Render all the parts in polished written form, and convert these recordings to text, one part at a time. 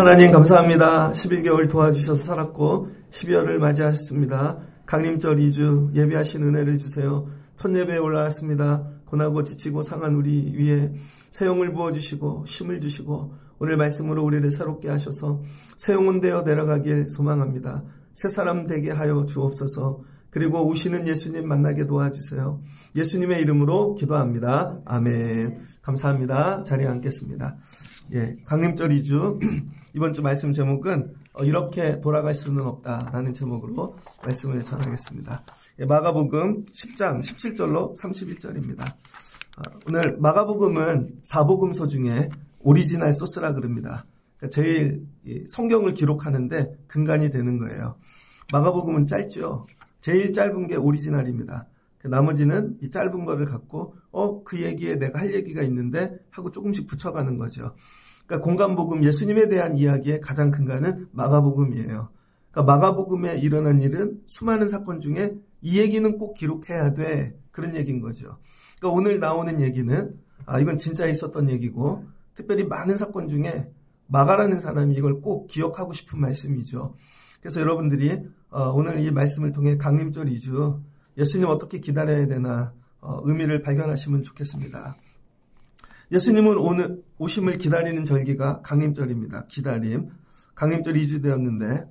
하나님 감사합니다. 11개월 도와주셔서 살았고 12월을 맞이하셨습니다. 강림절 2주 예배하신 은혜를 주세요. 첫 예배에 올라왔습니다. 고나고 지치고 상한 우리 위에 새 영을 부어주시고 힘을 주시고 오늘 말씀으로 우리를 새롭게 하셔서 새 영혼 되어 내려가길 소망합니다. 새 사람 되게 하여 주옵소서. 그리고 오시는 예수님 만나게 도와주세요. 예수님의 이름으로 기도합니다. 아멘. 감사합니다. 자리에 앉겠습니다. 강림절 2주 이번 주 말씀 제목은 이렇게 돌아갈 수는 없다라는 제목으로 말씀을 전하겠습니다. 마가복음 10장 17절로 31절입니다. 오늘 마가복음은 사복음서 중에 오리지널 소스라 그럽니다. 제일 성경을 기록하는데 근간이 되는 거예요. 마가복음은 짧죠. 제일 짧은 게 오리지널입니다. 나머지는 이 짧은 거를 갖고 그 얘기에 내가 할 얘기가 있는데 하고 조금씩 붙여가는 거죠. 그러니까 공간복음 예수님에 대한 이야기의 가장 근간은 마가복음이에요. 그러니까 마가복음에 일어난 일은 수많은 사건 중에 이 얘기는 꼭 기록해야 돼. 그런 얘기인 거죠. 그러니까 오늘 나오는 얘기는 이건 진짜 있었던 얘기고 특별히 많은 사건 중에 마가라는 사람이 이걸 꼭 기억하고 싶은 말씀이죠. 그래서 여러분들이 오늘 이 말씀을 통해 강림절 2주 예수님 어떻게 기다려야 되나 의미를 발견하시면 좋겠습니다. 예수님은 오늘 오심을 기다리는 절기가 강림절입니다. 기다림. 강림절 2주 되었는데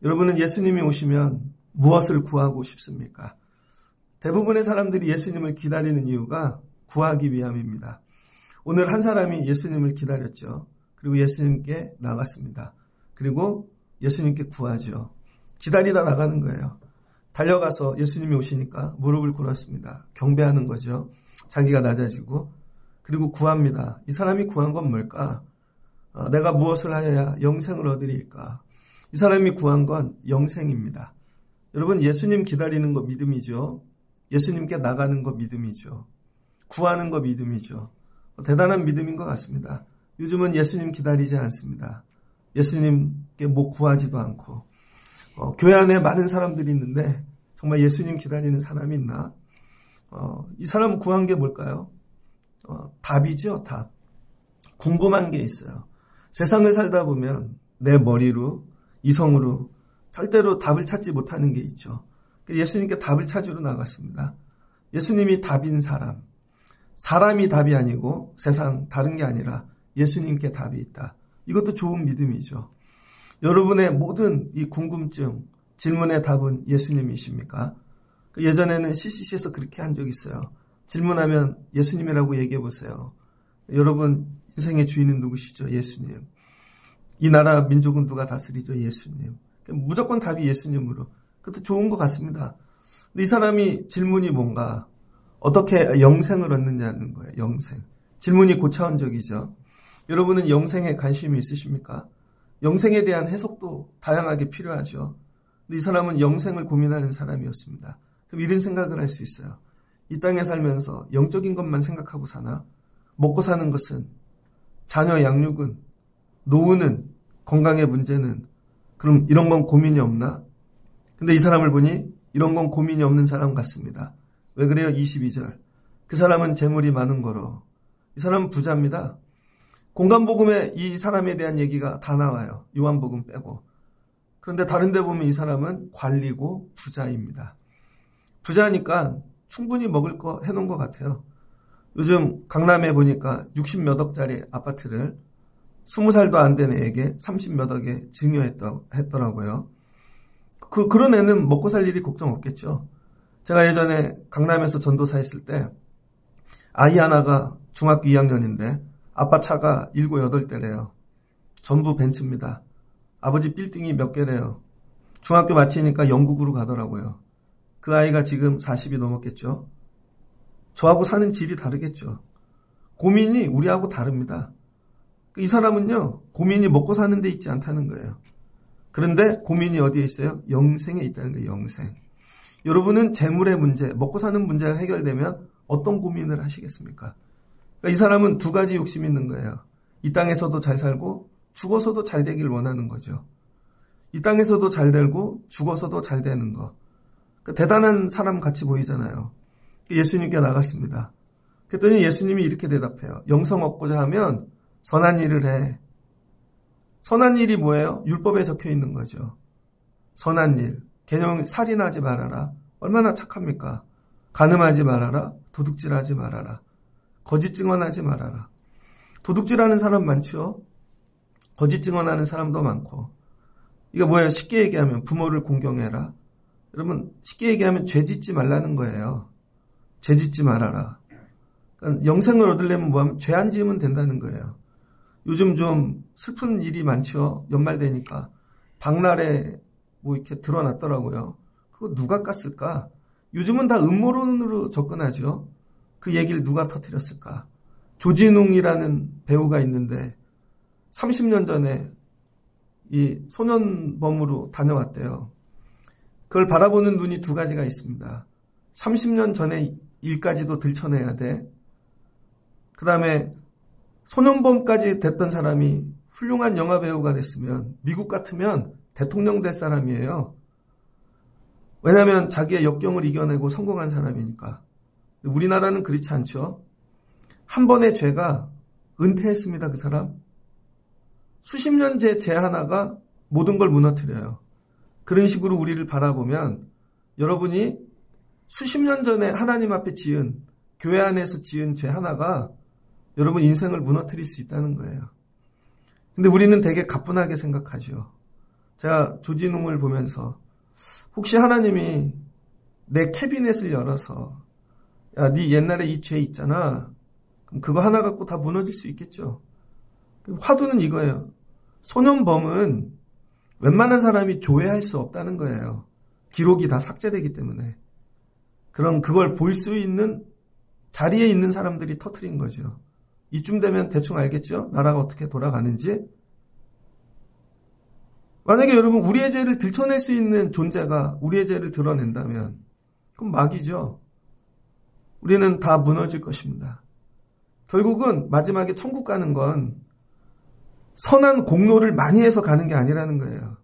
여러분은 예수님이 오시면 무엇을 구하고 싶습니까? 대부분의 사람들이 예수님을 기다리는 이유가 구하기 위함입니다. 오늘 한 사람이 예수님을 기다렸죠. 그리고 예수님께 나갔습니다. 그리고 예수님께 구하죠. 기다리다 나가는 거예요. 달려가서 예수님이 오시니까 무릎을 꿇었습니다. 경배하는 거죠. 자기가 낮아지고 그리고 구합니다. 이 사람이 구한 건 뭘까? 내가 무엇을 하여야 영생을 얻으리까? 이 사람이 구한 건 영생입니다. 여러분 예수님 기다리는 거 믿음이죠. 예수님께 나가는 거 믿음이죠. 구하는 거 믿음이죠. 대단한 믿음인 것 같습니다. 요즘은 예수님 기다리지 않습니다. 예수님께 뭐 구하지도 않고 교회 안에 많은 사람들이 있는데 정말 예수님 기다리는 사람이 있나? 이 사람 구한 게 뭘까요? 답이죠, 답. 궁금한 게 있어요. 세상을 살다 보면 내 머리로, 이성으로 절대로 답을 찾지 못하는 게 있죠. 예수님께 답을 찾으러 나갔습니다. 예수님이 답인 사람. 사람이 답이 아니고 세상 다른 게 아니라 예수님께 답이 있다. 이것도 좋은 믿음이죠. 여러분의 모든 이 궁금증, 질문의 답은 예수님이십니까? 예전에는 CCC에서 그렇게 한 적이 있어요. 질문하면 예수님이라고 얘기해 보세요. 여러분 인생의 주인은 누구시죠? 예수님. 이 나라 민족은 누가 다스리죠? 예수님. 무조건 답이 예수님으로. 그것도 좋은 것 같습니다. 근데 이 사람이 질문이 뭔가 어떻게 영생을 얻느냐는 거예요. 영생. 질문이 고차원적이죠. 여러분은 영생에 관심이 있으십니까? 영생에 대한 해석도 다양하게 필요하죠. 근데 이 사람은 영생을 고민하는 사람이었습니다. 그럼 이런 생각을 할 수 있어요. 이 땅에 살면서 영적인 것만 생각하고 사나? 먹고 사는 것은, 자녀 양육은, 노후는, 건강의 문제는, 그럼 이런 건 고민이 없나? 근데 이 사람을 보니 이런 건 고민이 없는 사람 같습니다. 왜 그래요? 22절. 그 사람은 재물이 많은 거로. 이 사람은 부자입니다. 공간복음에 이 사람에 대한 얘기가 다 나와요. 요한복음 빼고. 그런데 다른 데 보면 이 사람은 관리고 부자입니다. 부자니까 충분히 먹을 거 해놓은 것 같아요. 요즘 강남에 보니까 60몇 억짜리 아파트를 20살도 안 된 애에게 30몇 억에 증여했더라고요. 그런 애는 먹고 살 일이 걱정 없겠죠. 제가 예전에 강남에서 전도사 했을 때 아이 하나가 중학교 2학년인데 아빠 차가 7, 8대래요. 전부 벤츠입니다. 아버지 빌딩이 몇 개래요. 중학교 마치니까 영국으로 가더라고요. 그 아이가 지금 40이 넘었겠죠. 저하고 사는 질이 다르겠죠. 고민이 우리하고 다릅니다. 이 사람은요, 고민이 먹고 사는 데 있지 않다는 거예요. 그런데 고민이 어디에 있어요? 영생에 있다는 거예요. 영생. 여러분은 재물의 문제, 먹고 사는 문제가 해결되면 어떤 고민을 하시겠습니까? 그러니까 이 사람은 두 가지 욕심이 있는 거예요. 이 땅에서도 잘 살고 죽어서도 잘 되길 원하는 거죠. 이 땅에서도 잘 되고 죽어서도 잘 되는 거. 그러니까 대단한 사람 같이 보이잖아요. 예수님께 나갔습니다. 그랬더니 예수님이 이렇게 대답해요. 영생 얻고자 하면 선한 일을 해. 선한 일이 뭐예요? 율법에 적혀 있는 거죠. 선한 일. 개념 살인하지 말아라. 얼마나 착합니까? 간음하지 말아라. 도둑질하지 말아라. 거짓 증언하지 말아라. 도둑질하는 사람 많죠? 거짓 증언하는 사람도 많고. 이거 뭐예요? 쉽게 얘기하면 부모를 공경해라. 여러분 쉽게 얘기하면 죄 짓지 말라는 거예요. 죄 짓지 말아라. 그러니까 영생을 얻으려면 뭐하면 죄 안 지으면 된다는 거예요. 요즘 좀 슬픈 일이 많죠. 연말 되니까 박날에 뭐 이렇게 드러났더라고요. 그거 누가 깠을까? 요즘은 다 음모론으로 접근하죠. 그 얘기를 누가 터뜨렸을까? 조진웅이라는 배우가 있는데 30년 전에 이 소년범으로 다녀왔대요. 그걸 바라보는 눈이 두 가지가 있습니다. 30년 전의 일까지도 들춰내야 돼. 그 다음에 소년범까지 됐던 사람이 훌륭한 영화배우가 됐으면 미국 같으면 대통령 될 사람이에요. 왜냐하면 자기의 역경을 이겨내고 성공한 사람이니까. 우리나라는 그렇지 않죠. 한 번의 죄가 은퇴했습니다. 그 사람. 수십 년째 죄 하나가 모든 걸 무너뜨려요. 그런 식으로 우리를 바라보면 여러분이 수십 년 전에 하나님 앞에 지은, 교회 안에서 지은 죄 하나가 여러분 인생을 무너뜨릴 수 있다는 거예요. 근데 우리는 되게 가뿐하게 생각하죠. 제가 조진웅을 보면서 혹시 하나님이 내 캐비넷을 열어서 야, 네 옛날에 이 죄 있잖아. 그럼 그거 하나 갖고 다 무너질 수 있겠죠. 화두는 이거예요. 소년범은 웬만한 사람이 조회할 수 없다는 거예요. 기록이 다 삭제되기 때문에. 그럼 그걸 볼 수 있는 자리에 있는 사람들이 터뜨린 거죠. 이쯤 되면 대충 알겠죠? 나라가 어떻게 돌아가는지. 만약에 여러분 우리의 죄를 들춰낼 수 있는 존재가 우리의 죄를 드러낸다면 그럼 막이죠. 우리는 다 무너질 것입니다. 결국은 마지막에 천국 가는 건 선한 공로를 많이 해서 가는 게 아니라는 거예요.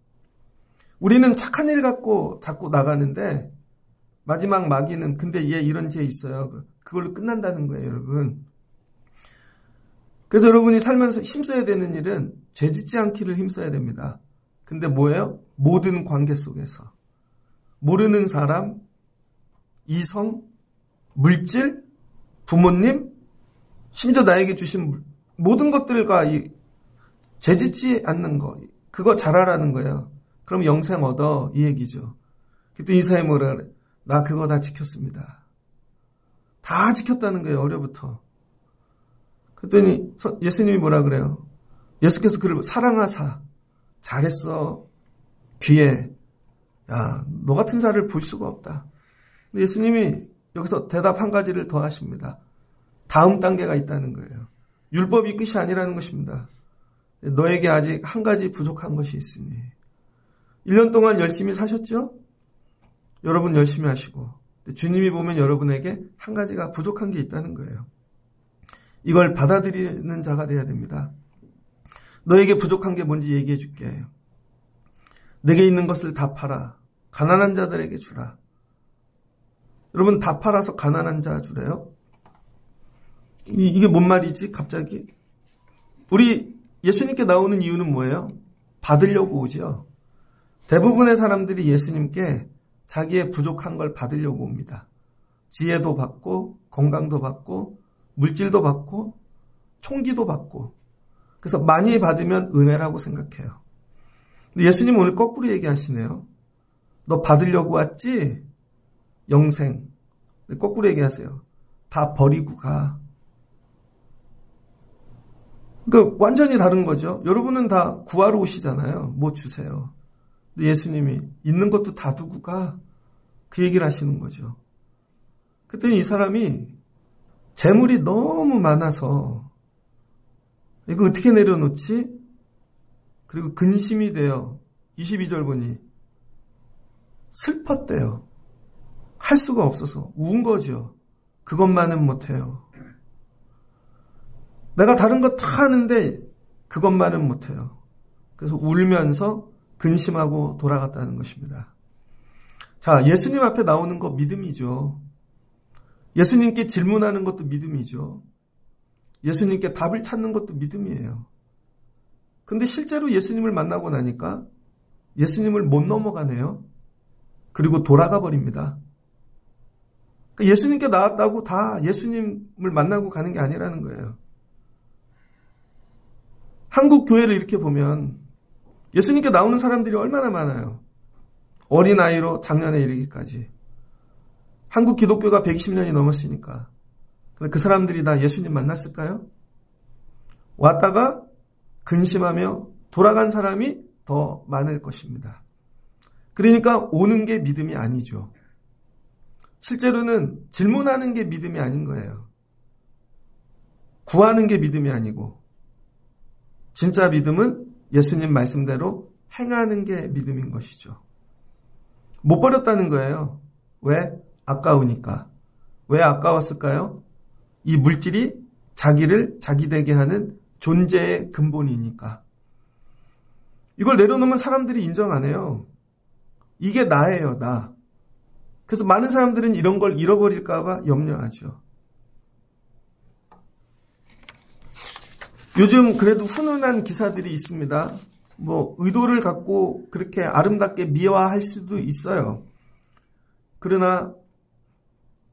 우리는 착한 일 갖고 자꾸 나가는데 마지막 마귀는 근데 얘 이런 죄 있어요. 그걸로 끝난다는 거예요, 여러분. 그래서 여러분이 살면서 힘써야 되는 일은 죄 짓지 않기를 힘써야 됩니다. 근데 뭐예요? 모든 관계 속에서. 모르는 사람, 이성, 물질, 부모님, 심지어 나에게 주신 모든 것들과 죄 짓지 않는 거, 그거 잘하라는 거예요. 그럼 영생 얻어, 이 얘기죠. 그때 이사야 뭐라 그래? 나 그거 다 지켰습니다. 다 지켰다는 거예요, 어려부터. 그랬더니 예수님이 뭐라 그래요? 예수께서 그를 사랑하사, 잘했어, 귀해. 야, 너 같은 자를 볼 수가 없다. 근데 예수님이 여기서 대답 한 가지를 더 하십니다. 다음 단계가 있다는 거예요. 율법이 끝이 아니라는 것입니다. 너에게 아직 한 가지 부족한 것이 있으니. 1년 동안 열심히 사셨죠? 여러분 열심히 하시고. 주님이 보면 여러분에게 한 가지가 부족한 게 있다는 거예요. 이걸 받아들이는 자가 돼야 됩니다. 너에게 부족한 게 뭔지 얘기해 줄게. 내게 있는 것을 다 팔아. 가난한 자들에게 주라. 여러분 다 팔아서 가난한 자 주래요? 이게 뭔 말이지 갑자기? 우리 예수님께 나오는 이유는 뭐예요? 받으려고 오죠. 대부분의 사람들이 예수님께 자기의 부족한 걸 받으려고 옵니다. 지혜도 받고 건강도 받고 물질도 받고 총기도 받고 그래서 많이 받으면 은혜라고 생각해요. 근데 예수님 오늘 거꾸로 얘기하시네요. 너 받으려고 왔지? 영생. 거꾸로 얘기하세요. 다 버리고 가. 그러니까 완전히 다른 거죠. 여러분은 다 구하러 오시잖아요. 뭐 주세요. 근데 예수님이 있는 것도 다 두고 가. 그 얘기를 하시는 거죠. 그랬더니 이 사람이 재물이 너무 많아서 이거 어떻게 내려놓지? 그리고 근심이 돼요. 22절 보니 슬펐대요. 할 수가 없어서 운 거죠. 그것만은 못해요. 내가 다른 거 다 하는데 그것만은 못해요. 그래서 울면서 근심하고 돌아갔다는 것입니다. 자, 예수님 앞에 나오는 거 믿음이죠. 예수님께 질문하는 것도 믿음이죠. 예수님께 답을 찾는 것도 믿음이에요. 근데 실제로 예수님을 만나고 나니까 예수님을 못 넘어가네요. 그리고 돌아가 버립니다. 그러니까 예수님께 나왔다고 다 예수님을 만나고 가는 게 아니라는 거예요. 한국 교회를 이렇게 보면 예수님께 나오는 사람들이 얼마나 많아요. 어린아이로 장년에 이르기까지. 한국 기독교가 120년이 넘었으니까. 그 사람들이 다 예수님 만났을까요? 왔다가 근심하며 돌아간 사람이 더 많을 것입니다. 그러니까 오는 게 믿음이 아니죠. 실제로는 질문하는 게 믿음이 아닌 거예요. 구하는 게 믿음이 아니고 진짜 믿음은 예수님 말씀대로 행하는 게 믿음인 것이죠. 못 버렸다는 거예요. 왜? 아까우니까. 왜 아까웠을까요? 이 물질이 자기를 자기 되게 하는 존재의 근본이니까. 이걸 내려놓으면 사람들이 인정 안 해요. 이게 나예요, 나. 그래서 많은 사람들은 이런 걸 잃어버릴까 봐 염려하죠. 요즘 그래도 훈훈한 기사들이 있습니다. 의도를 갖고 그렇게 아름답게 미화할 수도 있어요. 그러나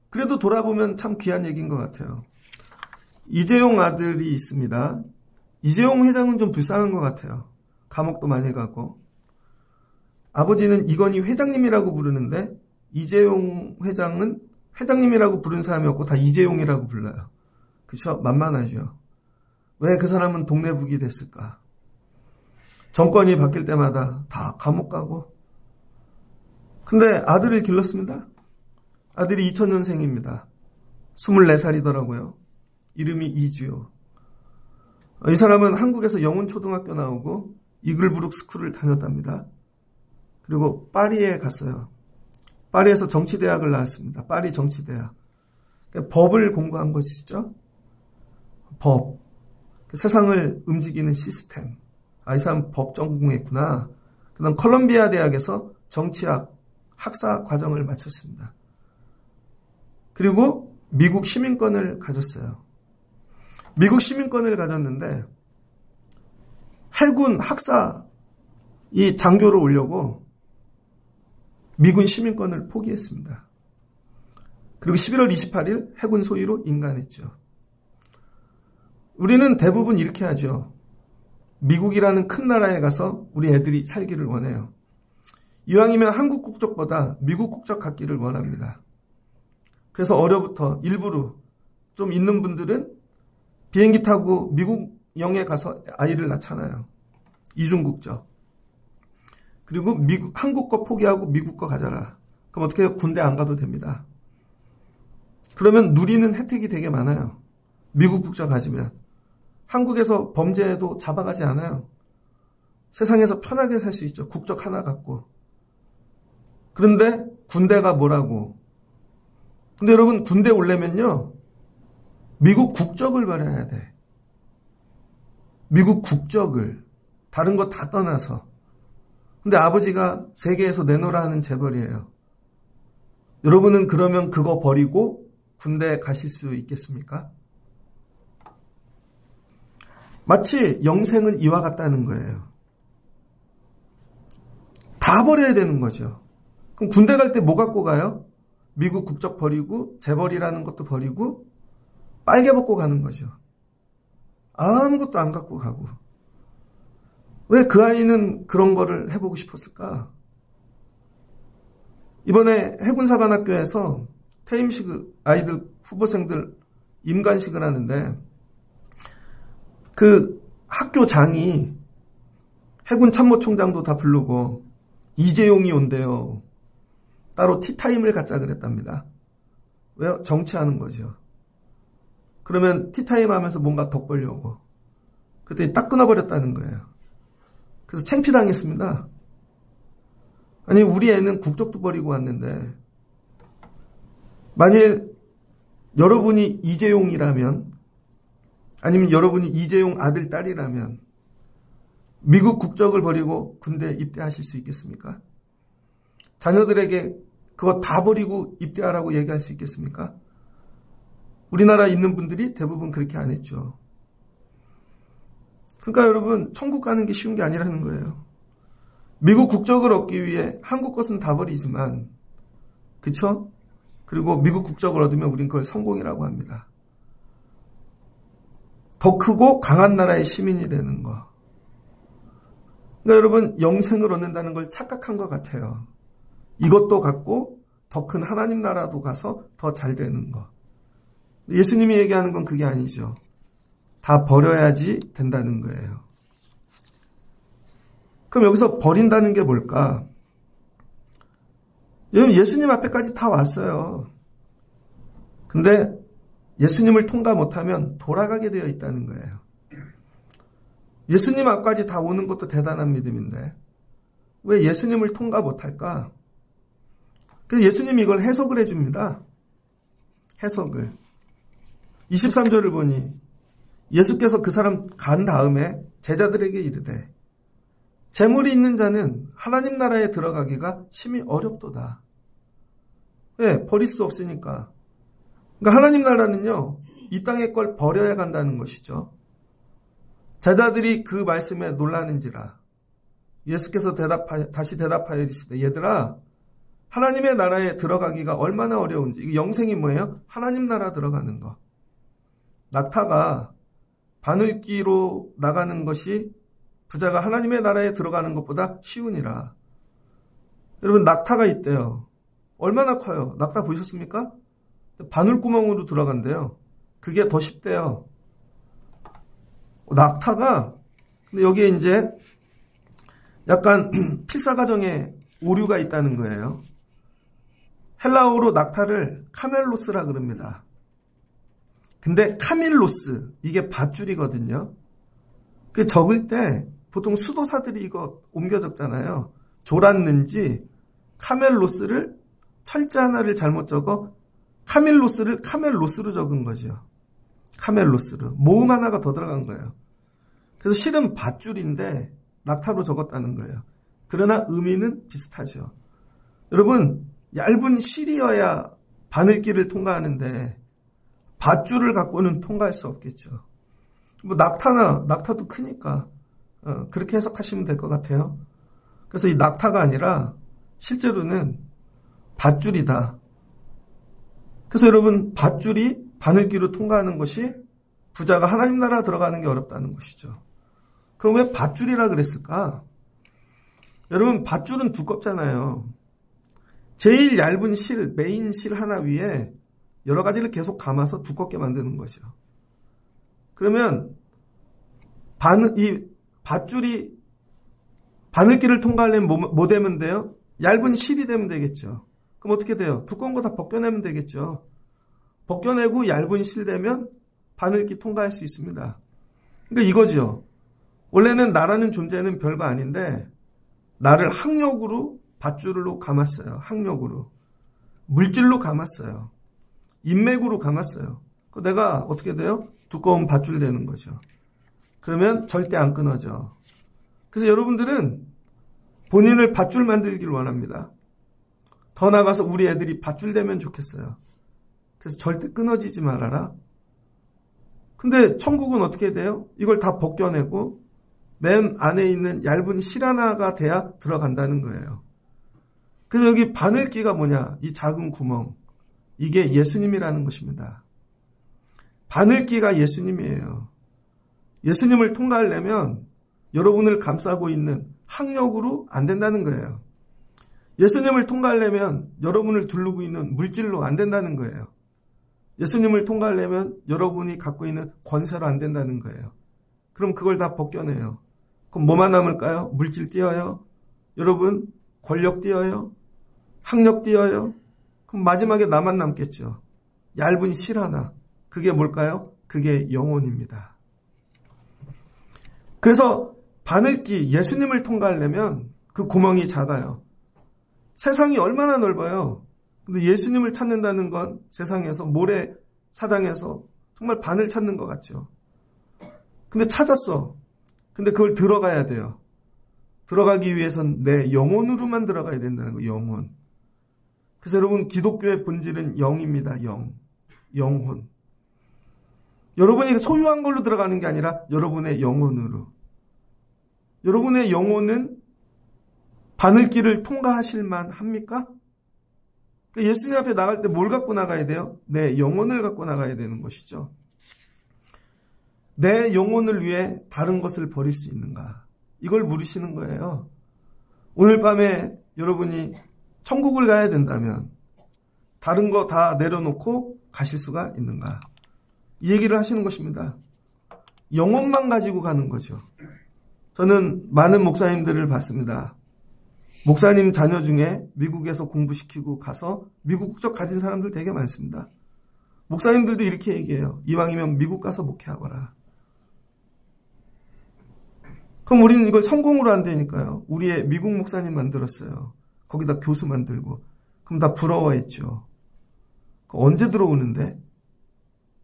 그래도 돌아보면 참 귀한 얘기인 것 같아요. 이재용 아들이 있습니다. 이재용 회장은 좀 불쌍한 것 같아요. 감옥도 많이 가고. 아버지는 이건희 회장님이라고 부르는데 이재용 회장은 회장님이라고 부르는 사람이 없고 다 이재용이라고 불러요. 그렇죠? 만만하죠. 왜 그 사람은 동네북이 됐을까? 정권이 바뀔 때마다 다 감옥 가고. 근데 아들을 길렀습니다. 아들이 2000년생입니다. 24살이더라고요. 이름이 이주요. 이 사람은 한국에서 영훈초등학교 나오고 이글브룩 스쿨을 다녔답니다. 그리고 파리에 갔어요. 파리에서 정치대학을 나왔습니다. 파리 정치대학. 그러니까 법을 공부한 것이죠. 법. 세상을 움직이는 시스템. 이 사람 법 전공했구나. 그 다음 컬럼비아 대학에서 정치학 학사 과정을 마쳤습니다. 그리고 미국 시민권을 가졌어요. 미국 시민권을 가졌는데 해군 학사 이 장교를 오려고 미군 시민권을 포기했습니다. 그리고 11월 28일 해군 소위로 인간했죠. 우리는 대부분 이렇게 하죠. 미국이라는 큰 나라에 가서 우리 애들이 살기를 원해요. 이왕이면 한국 국적보다 미국 국적 갖기를 원합니다. 그래서 어려부터 일부러 좀 있는 분들은 비행기 타고 미국 영에 가서 아이를 낳잖아요. 이중국적. 그리고 한국 거 포기하고 미국 거 가져라. 그럼 어떻게 해요? 군대 안 가도 됩니다. 그러면 누리는 혜택이 되게 많아요. 미국 국적 가지면. 한국에서 범죄도 잡아가지 않아요. 세상에서 편하게 살 수 있죠. 국적 하나 갖고. 그런데 군대가 뭐라고. 근데 여러분 군대 오려면요. 미국 국적을 버려야 돼. 미국 국적을. 다른 거 다 떠나서. 근데 아버지가 세계에서 내놓으라 하는 재벌이에요. 여러분은 그러면 그거 버리고 군대 가실 수 있겠습니까? 마치 영생은 이와 같다는 거예요. 다 버려야 되는 거죠. 그럼 군대 갈 때 뭐 갖고 가요? 미국 국적 버리고 재벌이라는 것도 버리고 빨개 벗고 가는 거죠. 아무것도 안 갖고 가고. 왜 그 아이는 그런 거를 해보고 싶었을까? 이번에 해군사관학교에서 퇴임식을 아이들 후보생들 임관식을 하는데 그 학교장이 해군 참모총장도 다 부르고 이재용이 온대요. 따로 티타임을 갖자 그랬답니다. 왜요? 정치하는 거죠. 그러면 티타임 하면서 뭔가 덕벌려고. 그랬더니 딱 끊어버렸다는 거예요. 그래서 창피당했습니다. 아니 우리 애는 국적도 버리고 왔는데 만일 여러분이 이재용이라면 아니면 여러분이 이재용 아들 딸이라면 미국 국적을 버리고 군대에 입대하실 수 있겠습니까? 자녀들에게 그거 다 버리고 입대하라고 얘기할 수 있겠습니까? 우리나라에 있는 분들이 대부분 그렇게 안 했죠. 그러니까 여러분, 천국 가는 게 쉬운 게 아니라는 거예요. 미국 국적을 얻기 위해 한국 것은 다 버리지만, 그쵸? 그리고 미국 국적을 얻으면 우린 그걸 성공이라고 합니다. 더 크고 강한 나라의 시민이 되는 거. 그러니까 여러분, 영생을 얻는다는 걸 착각한 것 같아요. 이것도 갖고 더 큰 하나님 나라도 가서 더 잘 되는 거. 예수님이 얘기하는 건 그게 아니죠. 다 버려야지 된다는 거예요. 그럼 여기서 버린다는 게 뭘까? 여러분, 예수님 앞에까지 다 왔어요. 근데 예수님을 통과 못하면 돌아가게 되어 있다는 거예요. 예수님 앞까지 다 오는 것도 대단한 믿음인데 왜 예수님을 통과 못할까? 그래서 예수님이 이걸 해석을 해줍니다. 해석을. 23절을 보니 예수께서 그 사람 간 다음에 제자들에게 이르되 재물이 있는 자는 하나님 나라에 들어가기가 심히 어렵도다. 왜? 버릴 수 없으니까. 그러니까 하나님 나라는요, 이 땅의 걸 버려야 간다는 것이죠. 제자들이 그 말씀에 놀라는지라 예수께서 다시 대답하여 이르시되 얘들아, 하나님의 나라에 들어가기가 얼마나 어려운지. 이게 영생이 뭐예요? 하나님 나라 들어가는 거. 낙타가 바늘기로 나가는 것이 부자가 하나님의 나라에 들어가는 것보다 쉬우니라. 여러분, 낙타가 있대요. 얼마나 커요? 낙타 보셨습니까? 바늘구멍으로 들어간대요. 그게 더 쉽대요. 낙타가, 근데 여기에 이제 약간 필사과정에 오류가 있다는 거예요. 헬라어로 낙타를 카멜로스라 그럽니다. 근데 카밀로스, 이게 밧줄이거든요. 그 적을 때 보통 수도사들이 이거 옮겨 적잖아요. 졸았는지 카멜로스를 철자 하나를 잘못 적어 카밀로스를 카멜로스로 적은 거죠. 카멜로스로. 모음 하나가 더 들어간 거예요. 그래서 실은 밧줄인데 낙타로 적었다는 거예요. 그러나 의미는 비슷하죠. 여러분, 얇은 실이어야 바늘길을 통과하는데 밧줄을 갖고는 통과할 수 없겠죠. 뭐 낙타도 크니까 그렇게 해석하시면 될 것 같아요. 그래서 이 낙타가 아니라 실제로는 밧줄이다. 그래서 여러분, 밧줄이 바늘길을 통과하는 것이 부자가 하나님 나라 들어가는 게 어렵다는 것이죠. 그럼 왜 밧줄이라 그랬을까? 여러분, 밧줄은 두껍잖아요. 제일 얇은 실, 메인 실 하나 위에 여러 가지를 계속 감아서 두껍게 만드는 거죠. 그러면 이 밧줄이 바늘길을 통과하려면 뭐 되면 돼요? 얇은 실이 되면 되겠죠. 그럼 어떻게 돼요? 두꺼운 거 다 벗겨내면 되겠죠. 벗겨내고 얇은 실 되면 바늘길 통과할 수 있습니다. 그러니까 이거죠. 원래는 나라는 존재는 별거 아닌데 나를 학력으로 밧줄로 감았어요. 학력으로. 물질로 감았어요. 인맥으로 감았어요. 내가 어떻게 돼요? 두꺼운 밧줄 되는 거죠. 그러면 절대 안 끊어져. 그래서 여러분들은 본인을 밧줄 만들기를 원합니다. 더 나아가서 우리 애들이 밧줄 되면 좋겠어요. 그래서 절대 끊어지지 말아라. 근데 천국은 어떻게 돼요? 이걸 다 벗겨내고 맨 안에 있는 얇은 실 하나가 돼야 들어간다는 거예요. 그래서 여기 바늘기가 뭐냐? 이 작은 구멍. 이게 예수님이라는 것입니다. 바늘기가 예수님이에요. 예수님을 통과하려면 여러분을 감싸고 있는 학력으로 안 된다는 거예요. 예수님을 통과하려면 여러분을 두르고 있는 물질로 안 된다는 거예요. 예수님을 통과하려면 여러분이 갖고 있는 권세로 안 된다는 거예요. 그럼 그걸 다 벗겨내요. 그럼 뭐만 남을까요? 물질 띄어요? 여러분, 권력 띄어요? 학력 띄어요? 그럼 마지막에 나만 남겠죠. 얇은 실 하나. 그게 뭘까요? 그게 영혼입니다. 그래서 바늘기, 예수님을 통과하려면 그 구멍이 작아요. 세상이 얼마나 넓어요. 근데 예수님을 찾는다는 건 세상에서 모래사장에서 정말 바늘 찾는 것 같죠. 근데 찾았어. 근데 그걸 들어가야 돼요. 들어가기 위해선 내 영혼으로만 들어가야 된다는 거예요. 영혼. 그래서 여러분, 기독교의 본질은 영입니다. 영혼. 여러분이 소유한 걸로 들어가는 게 아니라 여러분의 영혼으로. 여러분의 영혼은 바늘길을 통과하실 만합니까? 예수님 앞에 나갈 때 뭘 갖고 나가야 돼요? 내 영혼을 갖고 나가야 되는 것이죠. 내 영혼을 위해 다른 것을 버릴 수 있는가? 이걸 물으시는 거예요. 오늘 밤에 여러분이 천국을 가야 된다면 다른 거 다 내려놓고 가실 수가 있는가? 이 얘기를 하시는 것입니다. 영혼만 가지고 가는 거죠. 저는 많은 목사님들을 봤습니다. 목사님 자녀 중에 미국에서 공부시키고 가서 미국 국적 가진 사람들 되게 많습니다. 목사님들도 이렇게 얘기해요. 이왕이면 미국 가서 목회하거라. 그럼 우리는 이걸 성공으로 안 되니까요. 우리의 미국 목사님 만들었어요. 거기다 교수 만들고. 그럼 다 부러워했죠. 언제 들어오는데?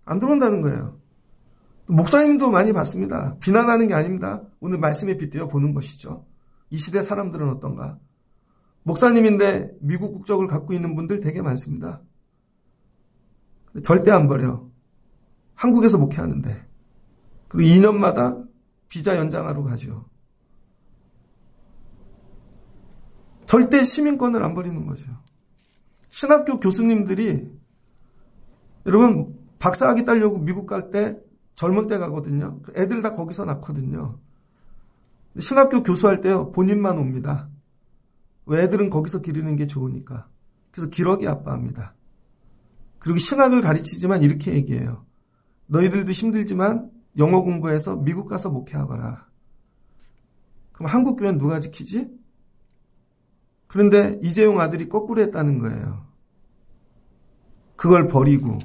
안 들어온다는 거예요. 목사님도 많이 봤습니다. 비난하는 게 아닙니다. 오늘 말씀에 빗대어 보는 것이죠. 이 시대 사람들은 어떤가? 목사님인데 미국 국적을 갖고 있는 분들 되게 많습니다. 절대 안 버려. 한국에서 목회하는데. 그리고 2년마다 비자 연장하러 가죠. 절대 시민권을 안 버리는 거죠. 신학교 교수님들이 여러분 박사학위 따려고 미국 갈 때 젊은 때 가거든요. 애들 다 거기서 낳거든요. 신학교 교수할 때요. 본인만 옵니다. 왜? 애들은 거기서 기르는 게 좋으니까. 그래서 기러기 아빠입니다. 그리고 신학을 가르치지만 이렇게 얘기해요. 너희들도 힘들지만 영어 공부해서 미국 가서 목회하거라. 그럼 한국 교회는 누가 지키지? 그런데 이재용 아들이 거꾸로 했다는 거예요. 그걸 버리고.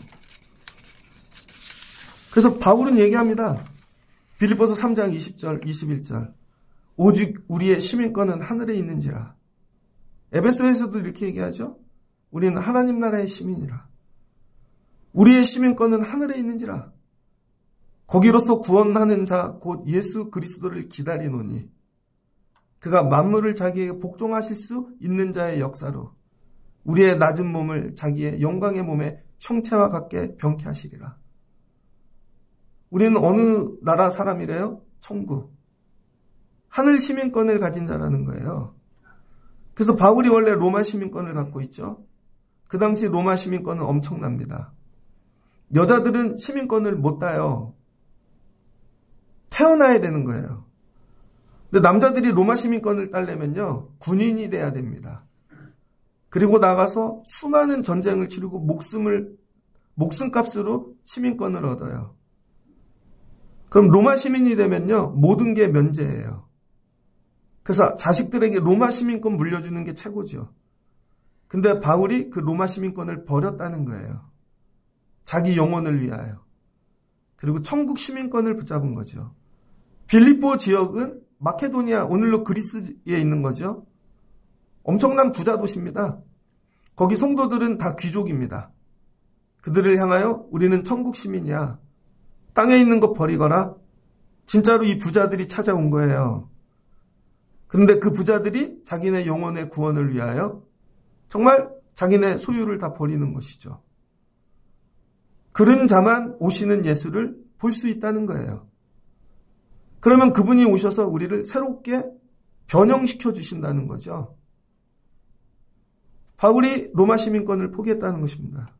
그래서 바울은 얘기합니다. 빌립보서 3장 20절, 21절. 오직 우리의 시민권은 하늘에 있는지라. 에베소에서도 이렇게 얘기하죠. 우리는 하나님 나라의 시민이라. 우리의 시민권은 하늘에 있는지라. 거기로서 구원하는 자 곧 예수 그리스도를 기다리노니 그가 만물을 자기에게 복종하실 수 있는 자의 역사로 우리의 낮은 몸을 자기의 영광의 몸의 형체와 같게 병케 하시리라. 우리는 어느 나라 사람이래요? 천국. 하늘 시민권을 가진 자라는 거예요. 그래서 바울이 원래 로마 시민권을 갖고 있죠. 그 당시 로마 시민권은 엄청납니다. 여자들은 시민권을 못 따요. 태어나야 되는 거예요. 근데 남자들이 로마 시민권을 따려면요. 군인이 돼야 됩니다. 그리고 나가서 수많은 전쟁을 치르고 목숨값으로 시민권을 얻어요. 그럼 로마 시민이 되면요. 모든 게 면제예요. 그래서 자식들에게 로마 시민권 물려주는 게 최고죠. 근데 바울이 그 로마 시민권을 버렸다는 거예요. 자기 영혼을 위하여. 그리고 천국 시민권을 붙잡은 거죠. 빌립보 지역은 마케도니아, 오늘로 그리스에 있는 거죠. 엄청난 부자 도시입니다. 거기 성도들은 다 귀족입니다. 그들을 향하여 우리는 천국 시민이야. 땅에 있는 것 버리거라. 진짜로 이 부자들이 찾아온 거예요. 그런데 그 부자들이 자기네 영혼의 구원을 위하여 정말 자기네 소유를 다 버리는 것이죠. 그런 자만 오시는 예수를 볼 수 있다는 거예요. 그러면 그분이 오셔서 우리를 새롭게 변형시켜 주신다는 거죠. 바울이 로마 시민권을 포기했다는 것입니다.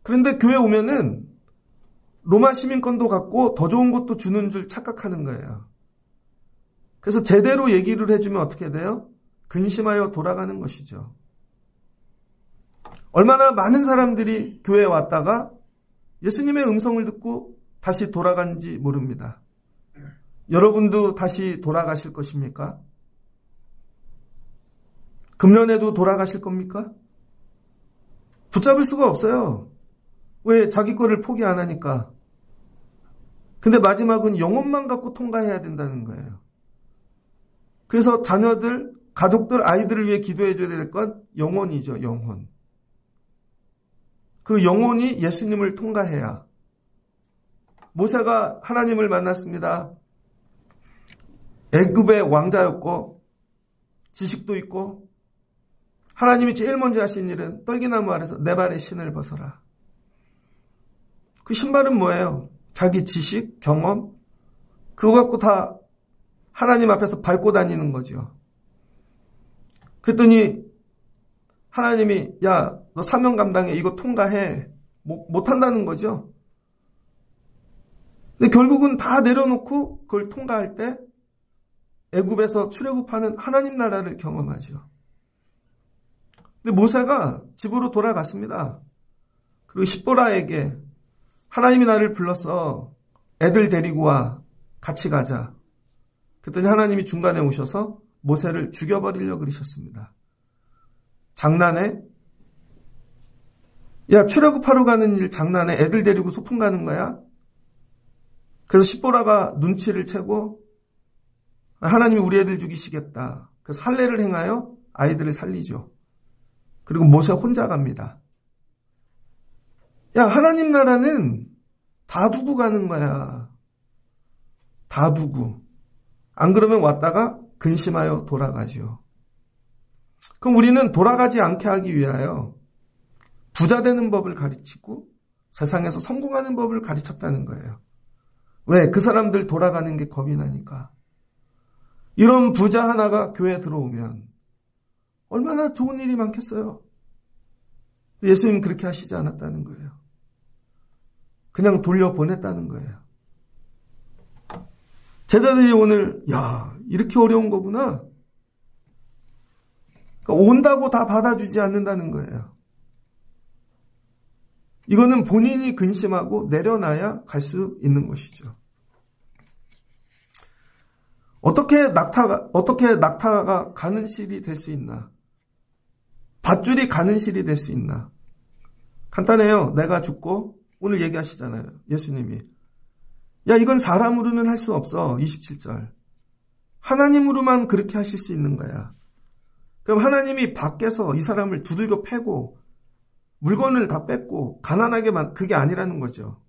그런데 교회 오면은 로마 시민권도 갖고 더 좋은 것도 주는 줄 착각하는 거예요. 그래서 제대로 얘기를 해주면 어떻게 돼요? 근심하여 돌아가는 것이죠. 얼마나 많은 사람들이 교회에 왔다가 예수님의 음성을 듣고 다시 돌아간지 모릅니다. 여러분도 다시 돌아가실 것입니까? 금년에도 돌아가실 겁니까? 붙잡을 수가 없어요. 왜? 자기 거를 포기 안 하니까. 근데 마지막은 영혼만 갖고 통과해야 된다는 거예요. 그래서 자녀들, 가족들, 아이들을 위해 기도해 줘야 될 건 영혼이죠. 영혼. 그 영혼이 예수님을 통과해야. 모세가 하나님을 만났습니다. 애굽의 왕자였고 지식도 있고 하나님이 제일 먼저 하신 일은 떨기나무 아래서 내 발에 신을 벗어라. 그 신발은 뭐예요? 자기 지식, 경험 그거 갖고 다 하나님 앞에서 밟고 다니는 거죠. 그랬더니 하나님이 야, 너 사명 감당해. 이거 통과해. 못한다는 거죠. 근데 결국은 다 내려놓고 그걸 통과할 때 애굽에서 출애굽하는 하나님 나라를 경험하죠. 근데 모세가 집으로 돌아갔습니다. 그리고 십보라에게 하나님이 나를 불러서 애들 데리고 와. 같이 가자. 그랬더니 하나님이 중간에 오셔서 모세를 죽여버리려고 그러셨습니다. 장난해? 야, 출애굽하러 가는 일 장난해? 애들 데리고 소풍 가는 거야? 그래서 십보라가 눈치를 채고 하나님이 우리 애들 죽이시겠다. 그래서 할례를 행하여 아이들을 살리죠. 그리고 모세 혼자 갑니다. 야, 하나님 나라는 다 두고 가는 거야. 다 두고. 안 그러면 왔다가 근심하여 돌아가지요. 그럼 우리는 돌아가지 않게 하기 위하여 부자 되는 법을 가르치고 세상에서 성공하는 법을 가르쳤다는 거예요. 왜? 그 사람들 돌아가는 게 겁이 나니까. 이런 부자 하나가 교회에 들어오면 얼마나 좋은 일이 많겠어요. 예수님 그렇게 하시지 않았다는 거예요. 그냥 돌려보냈다는 거예요. 제자들이 오늘 야, 이렇게 어려운 거구나. 그러니까 온다고 다 받아주지 않는다는 거예요. 이거는 본인이 근심하고 내려놔야 갈 수 있는 것이죠. 어떻게 낙타가 가는 실이 될 수 있나? 밧줄이 가는 실이 될 수 있나? 간단해요. 내가 죽고 오늘 얘기하시잖아요. 예수님이. 야, 이건 사람으로는 할 수 없어. 27절. 하나님으로만 그렇게 하실 수 있는 거야. 그럼 하나님이 밖에서 이 사람을 두들겨 패고 물건을 다 뺏고 가난하게 그게 아니라는 거죠.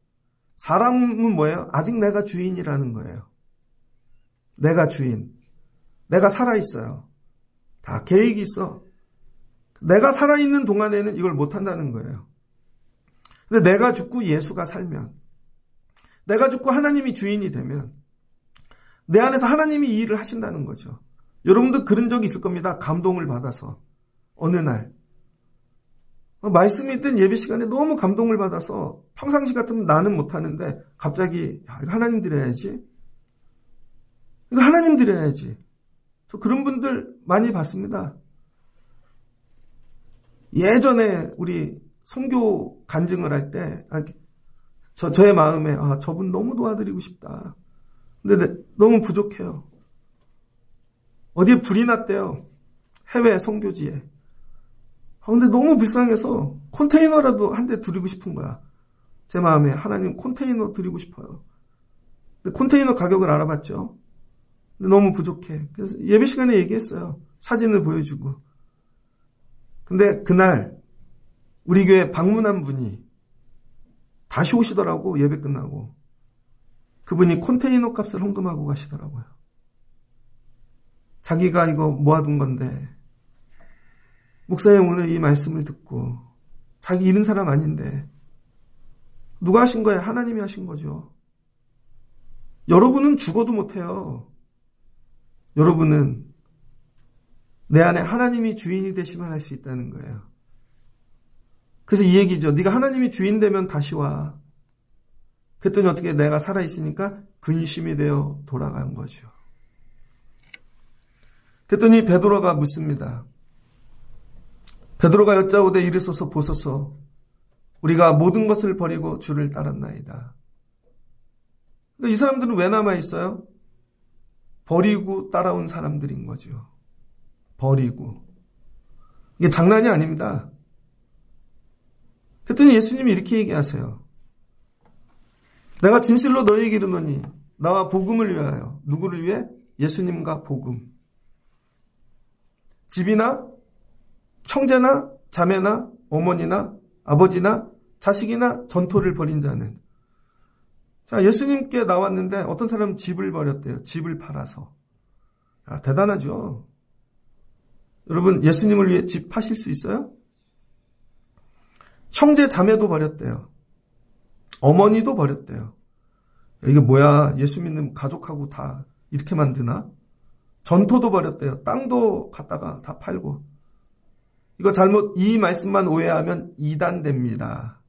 사람은 뭐예요? 아직 내가 주인이라는 거예요. 내가 주인. 내가 살아있어요. 다 계획이 있어. 내가 살아있는 동안에는 이걸 못한다는 거예요. 근데 내가 죽고 예수가 살면, 내가 죽고 하나님이 주인이 되면 내 안에서 하나님이 이 일을 하신다는 거죠. 여러분도 그런 적이 있을 겁니다. 감동을 받아서 어느 날 말씀이 있던 예배 시간에 너무 감동을 받아서 평상시 같으면 나는 못하는데 갑자기 야, 이거 하나님 드려야지. 이거 하나님 드려야지. 저 그런 분들 많이 봤습니다. 예전에 우리 선교 간증을 할 때 저의 마음에 저분 너무 도와드리고 싶다. 근데 너무 부족해요. 어디에 불이 났대요. 해외 선교지에. 근데 너무 불쌍해서 컨테이너라도 한 대 드리고 싶은 거야. 제 마음에 하나님 컨테이너 드리고 싶어요. 근데 컨테이너 가격을 알아봤죠. 근데 너무 부족해. 그래서 예배 시간에 얘기했어요. 사진을 보여주고. 근데 그날 우리 교회 방문한 분이 다시 오시더라고. 예배 끝나고. 그분이 컨테이너 값을 헌금하고 가시더라고요. 자기가 이거 모아둔 건데 목사님 오늘 이 말씀을 듣고 자기 잃은 사람 아닌데 누가 하신 거예요? 하나님이 하신 거죠. 여러분은 죽어도 못해요. 여러분은 내 안에 하나님이 주인이 되시면 할 수 있다는 거예요. 그래서 이 얘기죠. 네가 하나님이 주인 되면 다시 와. 그랬더니 어떻게 내가 살아있으니까 근심이 되어 돌아간 거죠. 그랬더니 베드로가 묻습니다. 베드로가 여짜오되 이르소서 보소서 우리가 모든 것을 버리고 주를 따랐나이다. 이 사람들은 왜 남아있어요? 버리고 따라온 사람들인 거죠. 버리고. 이게 장난이 아닙니다. 그랬더니 예수님이 이렇게 얘기하세요. 내가 진실로 너희에게 이르노니 나와 복음을 위하여. 누구를 위해? 예수님과 복음. 집이나 형제나 자매나 어머니나 아버지나 자식이나 전토를 벌인 자는. 자, 예수님께 나왔는데 어떤 사람은 집을 버렸대요. 집을 팔아서. 대단하죠. 여러분 예수님을 위해 집 파실 수 있어요? 형제 자매도 버렸대요. 어머니도 버렸대요. 이게 뭐야? 예수 믿는 가족하고 다 이렇게 만드나? 전토도 벌였대요. 땅도 갖다가 다 팔고. 이거 이 말씀만 오해하면 이단됩니다.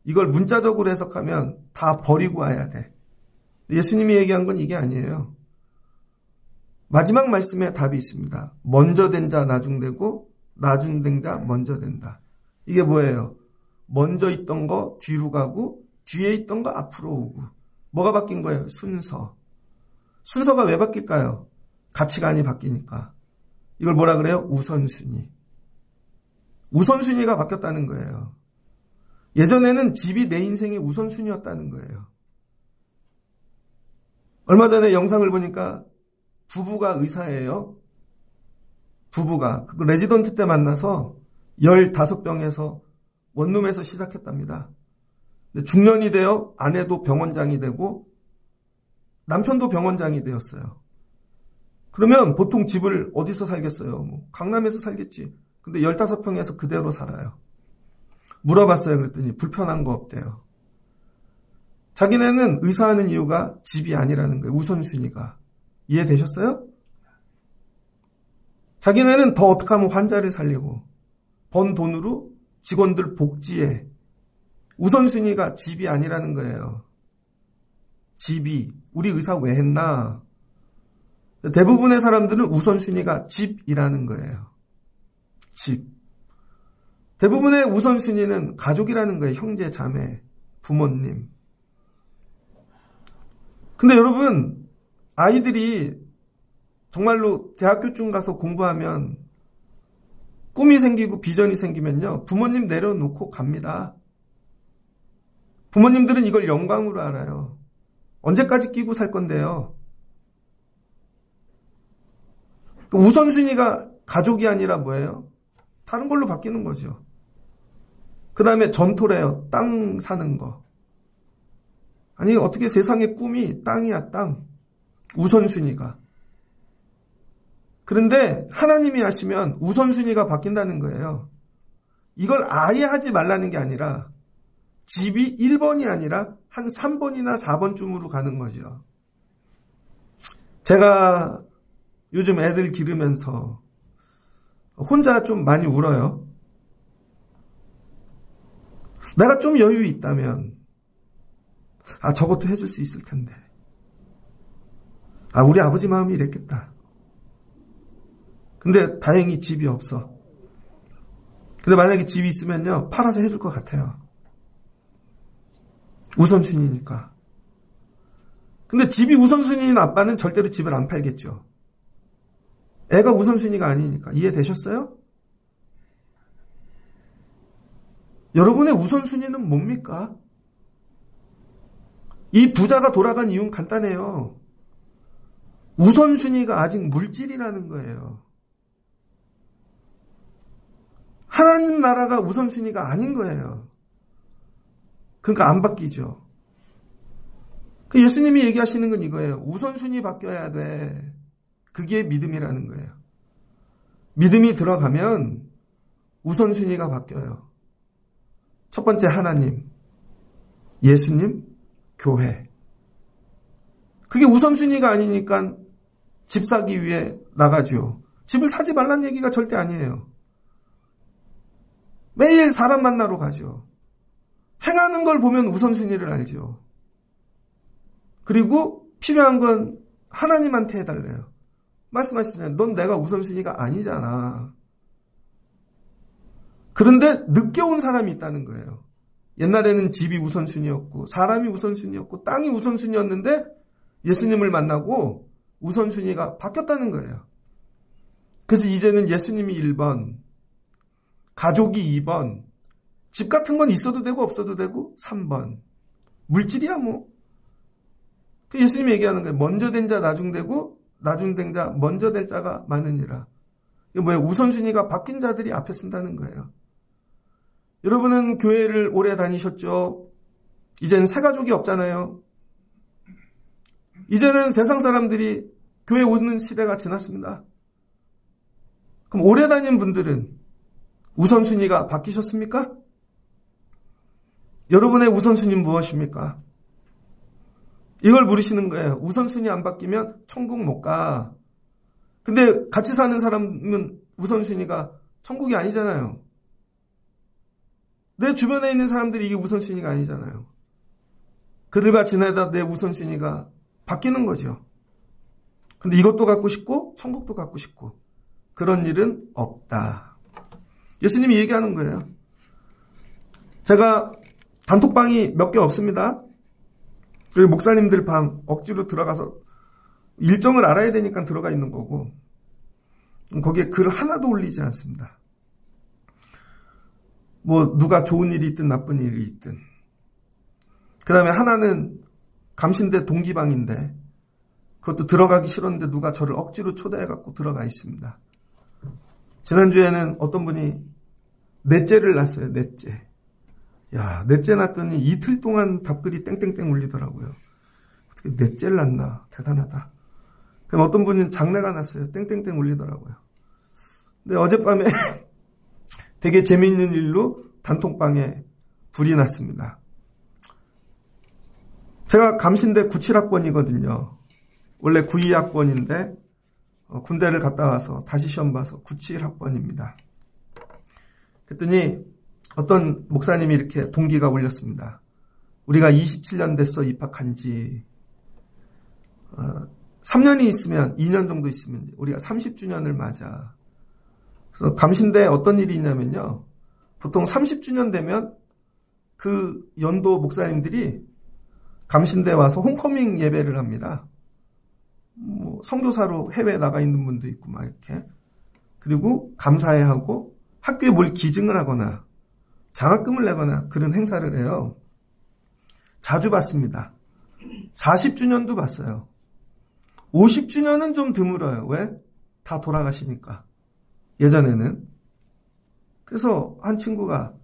이걸 문자적으로 해석하면 다 버리고 와야 돼. 예수님이 얘기한 건 이게 아니에요. 마지막 말씀에 답이 있습니다. 먼저 된 자 나중되고 나중된 자 먼저 된다. 이게 뭐예요? 먼저 있던 거 뒤로 가고 뒤에 있던 거 앞으로 오고. 뭐가 바뀐 거예요? 순서. 순서가 왜 바뀔까요? 가치관이 바뀌니까. 이걸 뭐라 그래요? 우선순위. 우선순위가 바뀌었다는 거예요. 예전에는 집이 내 인생의 우선순위였다는 거예요. 얼마 전에 영상을 보니까 부부가 의사예요. 부부가 그 레지던트 때 만나서 15병에서 원룸에서 시작했답니다. 중년이 되어 아내도 병원장이 되고 남편도 병원장이 되었어요. 그러면 보통 집을 어디서 살겠어요? 강남에서 살겠지. 근데 15평에서 그대로 살아요. 물어봤어요. 그랬더니 불편한 거 없대요. 자기네는 의사하는 이유가 집이 아니라는 거예요. 우선순위가. 이해되셨어요? 자기네는 더 어떻게 하면 환자를 살리고 번 돈으로 직원들 복지에 우선순위가 집이 아니라는 거예요. 집이 우리 의사 왜 했나? 대부분의 사람들은 우선순위가 집이라는 거예요. 집. 대부분의 우선순위는 가족이라는 거예요. 형제, 자매, 부모님. 근데 여러분, 아이들이 정말로 대학교쯤 가서 공부하면 꿈이 생기고 비전이 생기면요. 부모님 내려놓고 갑니다. 부모님들은 이걸 영광으로 알아요. 언제까지 끼고 살 건데요. 우선순위가 가족이 아니라 뭐예요? 다른 걸로 바뀌는 거죠. 그 다음에 전토래요. 땅 사는 거. 아니 어떻게 세상의 꿈이 땅이야 땅. 우선순위가. 그런데 하나님이 하시면 우선순위가 바뀐다는 거예요. 이걸 아예 하지 말라는 게 아니라 집이 1번이 아니라 한 3번이나 4번쯤으로 가는 거죠. 제가 요즘 애들 기르면서 혼자 좀 많이 울어요. 내가 좀 여유 있다면 저것도 해줄 수 있을 텐데. 우리 아버지 마음이 이랬겠다. 근데 다행히 집이 없어. 근데 만약에 집이 있으면요, 팔아서 해줄 것 같아요. 우선순위니까. 근데 집이 우선순위인 아빠는 절대로 집을 안 팔겠죠. 애가 우선순위가 아니니까. 이해되셨어요? 여러분의 우선순위는 뭡니까? 이 부자가 돌아간 이유는 간단해요. 우선순위가 아직 물질이라는 거예요. 하나님 나라가 우선순위가 아닌 거예요. 그러니까 안 바뀌죠. 예수님이 얘기하시는 건 이거예요. 우선순위 바뀌어야 돼. 그게 믿음이라는 거예요. 믿음이 들어가면 우선순위가 바뀌어요. 첫 번째 하나님, 예수님, 교회. 그게 우선순위가 아니니까 집 사기 위해 나가죠. 집을 사지 말란 얘기가 절대 아니에요. 매일 사람 만나러 가죠. 행하는 걸 보면 우선순위를 알죠. 그리고 필요한 건 하나님한테 해달래요. 말씀하시잖아요. 넌 내가 우선순위가 아니잖아. 그런데 늦게 온 사람이 있다는 거예요. 옛날에는 집이 우선순위였고 사람이 우선순위였고 땅이 우선순위였는데 예수님을 만나고 우선순위가 바뀌었다는 거예요. 그래서 이제는 예수님이 1번, 가족이 2번, 집 같은 건 있어도 되고 없어도 되고 3번. 물질이야 뭐. 예수님이 얘기하는 거예요. 먼저 된 자 나중되고 나중된 자 먼저 될 자가 많으니라. 이게 뭐예요? 우선순위가 바뀐 자들이 앞에 쓴다는 거예요. 여러분은 교회를 오래 다니셨죠? 이제는 새 가족이 없잖아요. 이제는 세상 사람들이 교회 오는 시대가 지났습니다. 그럼 오래 다닌 분들은 우선순위가 바뀌셨습니까? 여러분의 우선순위는 무엇입니까? 이걸 물으시는 거예요. 우선순위 안 바뀌면 천국 못 가. 근데 같이 사는 사람은 우선순위가 천국이 아니잖아요. 내 주변에 있는 사람들이 이게 우선순위가 아니잖아요. 그들과 지내다 내 우선순위가 바뀌는 거죠. 근데 이것도 갖고 싶고 천국도 갖고 싶고 그런 일은 없다. 예수님이 얘기하는 거예요. 제가 단톡방이 몇 개 없습니다. 그리고 목사님들 방 억지로 들어가서 일정을 알아야 되니까 들어가 있는 거고 거기에 글 하나도 올리지 않습니다. 뭐 누가 좋은 일이 있든 나쁜 일이 있든. 그 다음에 하나는 감신대 동기방인데 그것도 들어가기 싫었는데 누가 저를 억지로 초대해갖고 들어가 있습니다. 지난주에는 어떤 분이 넷째를 낳았어요. 넷째. 야, 넷째 낳았더니 이틀 동안 답글이 땡땡땡 울리더라고요. 어떻게 넷째를 낳나? 대단하다. 그럼 어떤 분은 장래가 났어요. 땡땡땡 울리더라고요. 근데 어젯밤에 되게 재미있는 일로 단톡방에 불이 났습니다. 제가 감신대 97학번이거든요. 원래 92학번인데 군대를 갔다 와서 다시 시험 봐서 97학번입니다. 그랬더니 어떤 목사님이 이렇게 동기가 올렸습니다. 우리가 27년 됐어 입학한 지 3년이 있으면 2년 정도 있으면 우리가 30주년을 맞아. 그래서 감신대에 어떤 일이 있냐면요. 보통 30주년 되면 그 연도 목사님들이 감신대에 와서 홈커밍 예배를 합니다. 뭐 선교사로 해외에 나가 있는 분도 있고 막 이렇게. 그리고 감사회하고 학교에 뭘 기증을 하거나 장학금을 내거나 그런 행사를 해요. 자주 봤습니다. 40주년도 봤어요. 50주년은 좀 드물어요. 왜? 다 돌아가시니까. 예전에는. 그래서 한 친구가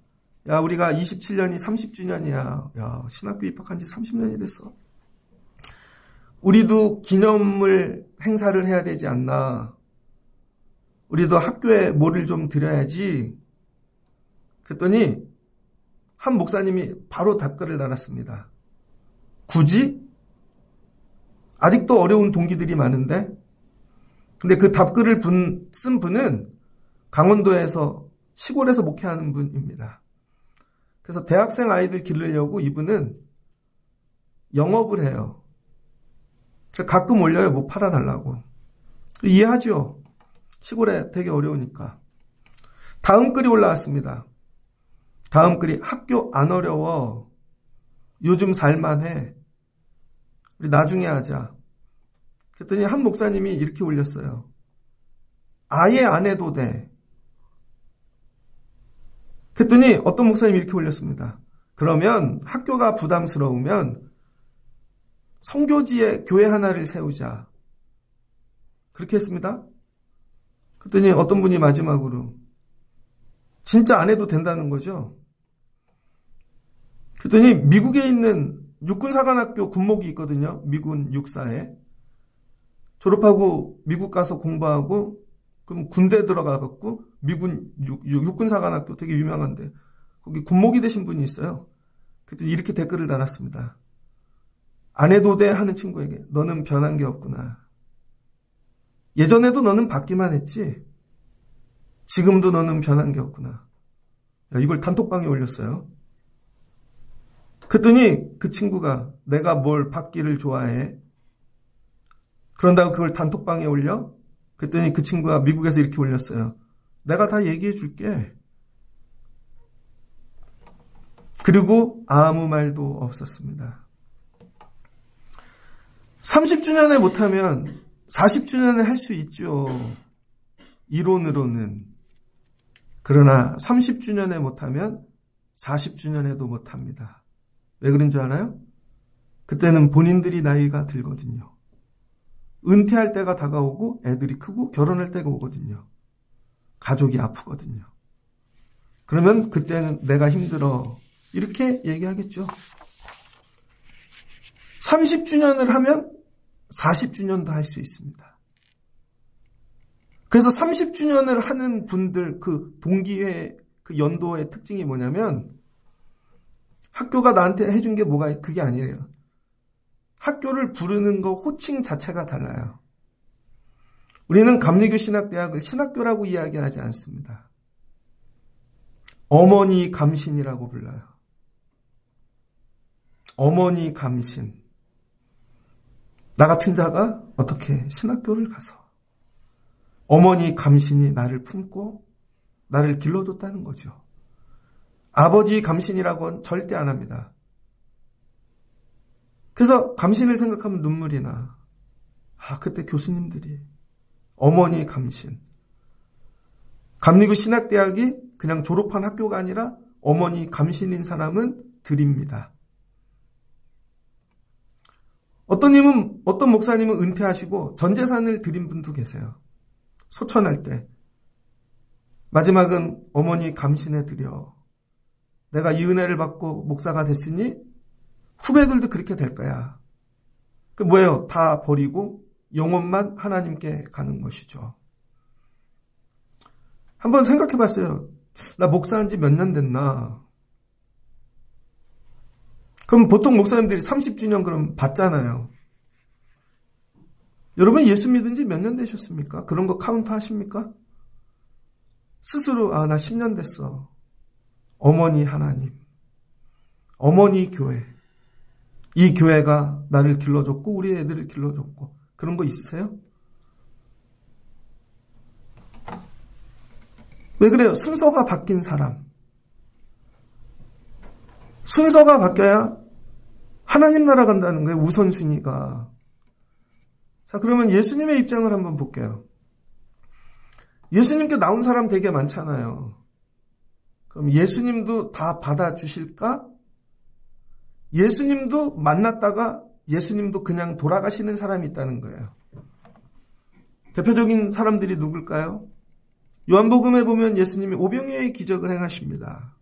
야 우리가 27년이 30주년이야. 야 신학교 입학한 지 30년이 됐어. 우리도 기념을 행사를 해야 되지 않나. 우리도 학교에 뭐를 좀 드려야지. 그랬더니 한 목사님이 바로 답글을 달았습니다. 굳이? 아직도 어려운 동기들이 많은데 근데 그 답글을 쓴 분은 강원도에서 시골에서 목회하는 분입니다. 그래서 대학생 아이들 기르려고 이분은 영업을 해요. 가끔 올려요. 뭐 팔아달라고. 이해하죠. 시골에 되게 어려우니까. 다음 글이 올라왔습니다. 다음 글이 학교 안 어려워. 요즘 살만해. 우리 나중에 하자. 그랬더니 한 목사님이 이렇게 올렸어요. 아예 안 해도 돼. 그랬더니 어떤 목사님이 이렇게 올렸습니다. 그러면 학교가 부담스러우면 성교지에 교회 하나를 세우자. 그렇게 했습니다. 그랬더니 어떤 분이 마지막으로 진짜 안 해도 된다는 거죠. 그랬더니 미국에 있는 육군사관학교 군목이 있거든요. 미군 육사에. 졸업하고 미국 가서 공부하고 그럼 군대 들어가갖고 미군 육군사관학교 되게 유명한데 거기 군목이 되신 분이 있어요. 그랬더니 이렇게 댓글을 달았습니다. 안 해도 돼 하는 친구에게 너는 변한 게 없구나. 예전에도 너는 받기만 했지. 지금도 너는 변한 게 없구나. 야, 이걸 단톡방에 올렸어요. 그랬더니 그 친구가 내가 뭘 받기를 좋아해. 그런다고 그걸 단톡방에 올려? 그랬더니 그 친구가 미국에서 이렇게 올렸어요. 내가 다 얘기해 줄게. 그리고 아무 말도 없었습니다. 30주년에 못하면 40주년에 할 수 있죠. 이론으로는. 그러나 30주년에 못하면 40주년에도 못합니다. 왜 그런 줄 알아요? 그때는 본인들이 나이가 들거든요. 은퇴할 때가 다가오고 애들이 크고 결혼할 때가 오거든요. 가족이 아프거든요. 그러면 그때는 내가 힘들어. 이렇게 얘기하겠죠. 30주년을 하면 40주년도 할 수 있습니다. 그래서 30주년을 하는 분들 그 동기회 그 연도의 특징이 뭐냐면 학교가 나한테 해준 게 뭐가 그게 아니에요. 학교를 부르는 거 호칭 자체가 달라요. 우리는 감리교 신학대학을 신학교라고 이야기하지 않습니다. 어머니 감신이라고 불러요. 어머니 감신. 나 같은 자가 어떻게 신학교를 가서 어머니 감신이 나를 품고 나를 길러줬다는 거죠. 아버지 감신이라고는 절대 안 합니다. 그래서 감신을 생각하면 눈물이 나. 그때 교수님들이 어머니 감신. 감리교 신학대학이 그냥 졸업한 학교가 아니라 어머니 감신인 사람은 드립니다. 어떤 목사님은 은퇴하시고 전 재산을 드린 분도 계세요. 소천할 때. 마지막은 어머니 감신해 드려. 내가 이 은혜를 받고 목사가 됐으니 후배들도 그렇게 될 거야. 그 뭐예요? 다 버리고 영혼만 하나님께 가는 것이죠. 한번 생각해 봤어요. 나 목사한 지 몇 년 됐나? 그럼 보통 목사님들이 30주년 그럼 받잖아요. 여러분 예수 믿은 지 몇 년 되셨습니까? 그런 거 카운트 하십니까? 스스로 나 10년 됐어. 어머니 하나님, 어머니 교회. 이 교회가 나를 길러줬고 우리 애들을 길러줬고 그런 거 있으세요? 왜 그래요? 순서가 바뀐 사람. 순서가 바뀌어야 하나님 나라 간다는 거예요. 우선순위가. 자, 그러면 예수님의 입장을 한번 볼게요. 예수님께 나온 사람 되게 많잖아요. 그럼 예수님도 다 받아주실까? 예수님도 만났다가 예수님도 그냥 돌아가시는 사람이 있다는 거예요. 대표적인 사람들이 누굴까요? 요한복음에 보면 예수님이 오병이어의 기적을 행하십니다.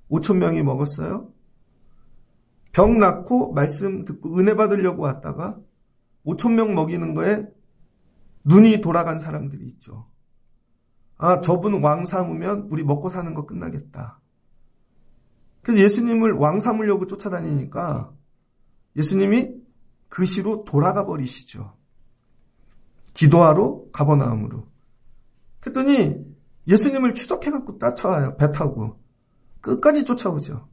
5,000명이 먹었어요. 병 낫고 말씀 듣고 은혜 받으려고 왔다가 5,000명 먹이는 거에 눈이 돌아간 사람들이 있죠. 저분 왕 삼으면 우리 먹고 사는 거 끝나겠다. 그래서 예수님을 왕 삼으려고 쫓아다니니까 예수님이 그 시로 돌아가 버리시죠. 기도하러 가버나움으로. 그랬더니 예수님을 추적해갖고 따라와요. 배 타고. 끝까지 쫓아오죠.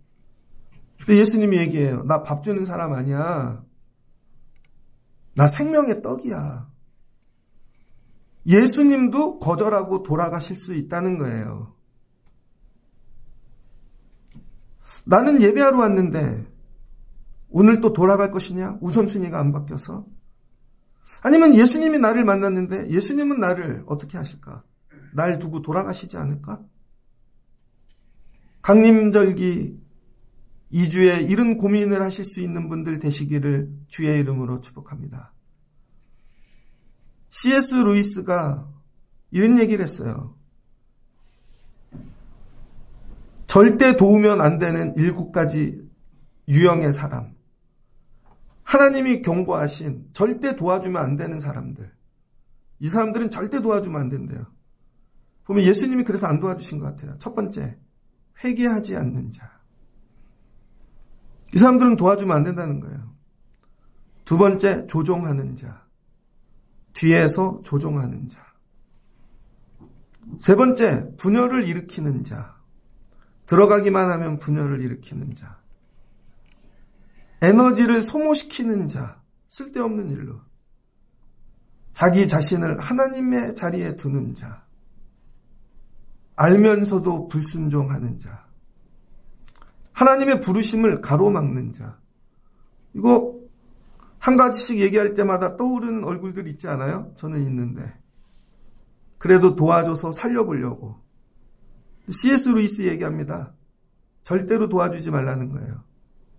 근데 예수님이 얘기해요. 나 밥 주는 사람 아니야. 나 생명의 떡이야. 예수님도 거절하고 돌아가실 수 있다는 거예요. 나는 예배하러 왔는데 오늘 또 돌아갈 것이냐? 우선순위가 안 바뀌어서? 아니면 예수님이 나를 만났는데 예수님은 나를 어떻게 하실까? 날 두고 돌아가시지 않을까? 강림절기 2주에 이런 고민을 하실 수 있는 분들 되시기를 주의 이름으로 축복합니다. C.S. 루이스가 이런 얘기를 했어요. 절대 도우면 안 되는 7가지 유형의 사람. 하나님이 경고하신 절대 도와주면 안 되는 사람들. 이 사람들은 절대 도와주면 안 된대요. 보면 예수님이 그래서 안 도와주신 것 같아요. 첫 번째, 회개하지 않는 자. 이 사람들은 도와주면 안 된다는 거예요. 두 번째, 조종하는 자. 뒤에서 조종하는 자. 세 번째, 분열을 일으키는 자. 들어가기만 하면 분열을 일으키는 자. 에너지를 소모시키는 자. 쓸데없는 일로. 자기 자신을 하나님의 자리에 두는 자. 알면서도 불순종하는 자. 하나님의 부르심을 가로막는 자. 이거 한 가지씩 얘기할 때마다 떠오르는 얼굴들 있지 않아요? 저는 있는데. 그래도 도와줘서 살려보려고. C.S. 루이스 얘기합니다. 절대로 도와주지 말라는 거예요.